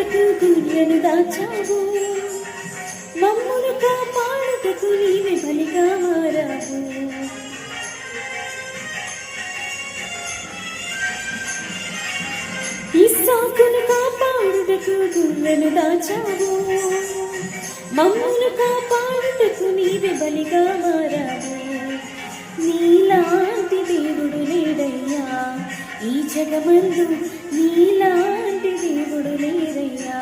కాపాడుటకు గుర్రెను దాచావు, మమ్మును కాపాడుటకు నీవే బలిగా మారావు. ఇస్సాకును కాపాడుటకు గుర్రెను దాచావు, మమ్మును కాపాడుటకు నీవే బలిగా మారావు. నీలాంటి దేవుడు లేడయ్యా ఈ జగమందు, నీలాంటి దేవుడు లేరయ్యా.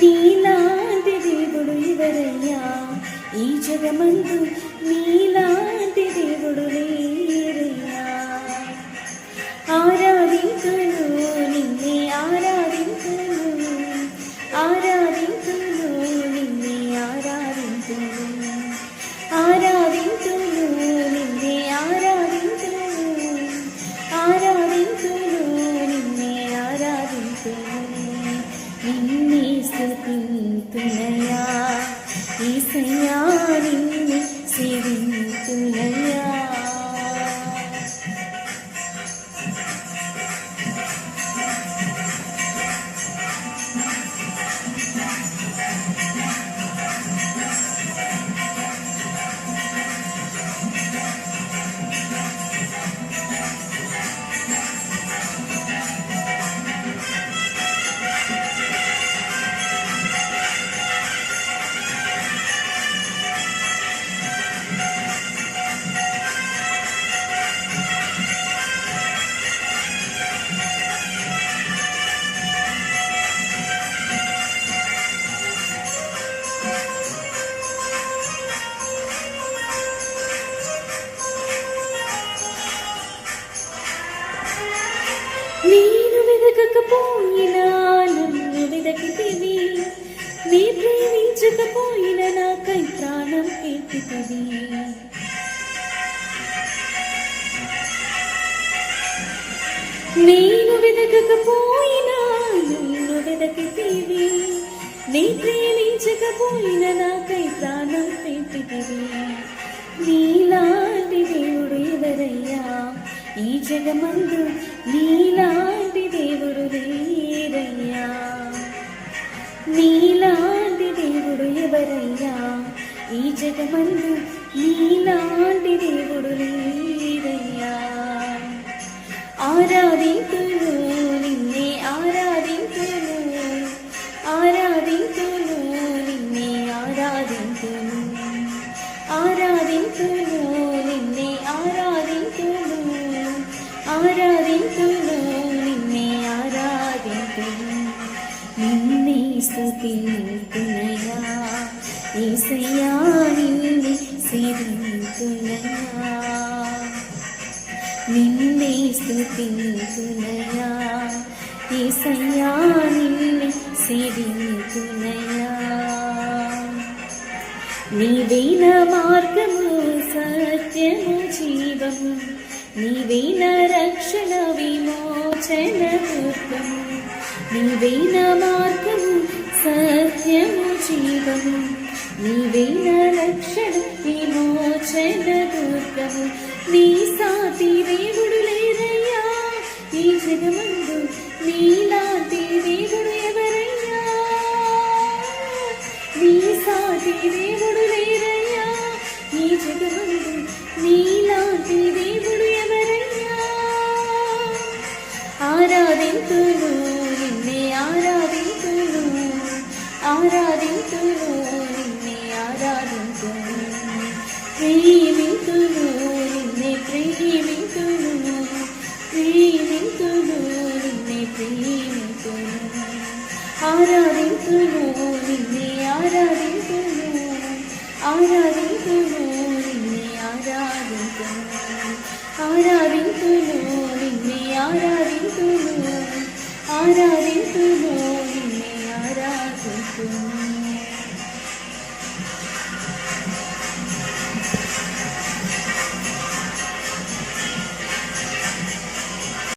నీలాంటి దేవుడు ఎవరయ్యా ఈ జగమందు, నీలాంటి దేవుడు లేరయ్యా. ఆరాధింతును నిన్నే ఆరాధింతును, ఆరాధింతును నిన్నే ఆరాధింతును, ఆరాధింతును నిన్నే ఆరాధింతును, ఆరాధింతును నిన్నే ఆరాధింతును. నిన్నే స్తుతింతునయ్యా యేసయ్యా, నిన్నే సేవింతునయ్యా. నేను వెదకకపోయినా నన్ను వెదకితివి, నీ ప్రేమించకపోయినా నాకై ప్రాణం పెట్టితివి. నేను వెదకకపోయినా నన్ను వెదకితివి, నీ ప్రేమించకపోయినా నాకై ప్రాణం పెట్టితివి. నీలాంటి దేవుడు ఎవరయ్యా ఈ జగమందు, నీలాంటి దేవుడు లేరయ్యా. నీలాంటి దేవుడు ఎవరయ్యా ఈ జగమందు, నీలాంటి దేవుడు లేరయ్యా. ఆరాధింతును నిన్నే ఆరాధింతును, ఆరాధింతును నిన్నే ఆరాధింతును, ఆరాధింతును నిన్నే ఆరాధింతును, ఆరాధింతును నిన్నే ఆరాధింతును. నిన్నే స్తుతింతునయ్యా యేసయ్యా, నిన్నే సేవింతునయ్యా. నిన్నే స్తుతింతునయ్యా యేసయ్యా, నిన్నే సేవింతునయ్యా. నీవేన మార్గము సత్యము జీవము, నీవేన రక్షణ విమోచన దుర్గము. నీవేన మార్గము సత్యము జీవము, నీవేన రక్షణ విమోచన దుర్గము. నీ సాటి దేవుడు లేరయ్యా ఈ జగమందు, నీలాంటి దేవుడు ఎవరయ్యా. నీ సాటి దేవుడు లేరయ్యా ఈ జగమందు, నీలాంటి దేవుడు ఎవరయ్యా. ఆరాధింతును నిన్నే ఆరాధింతును, ఆరాధింతును నిన్నే ఆరాధింతును, ప్రేమింతును నిన్నే ప్రేమింతును, ప్రేమింతును నిన్నే ప్రేమింతును. ఆరాధింతును నిన్నే ఆరాధింతును, ఆరాధింతును నిన్నే ఆరాధింతును, ఆరాధింతును నిన్నే ఆరాధింతును, ఆరాధింతును నిన్నే ఆరాధింతును.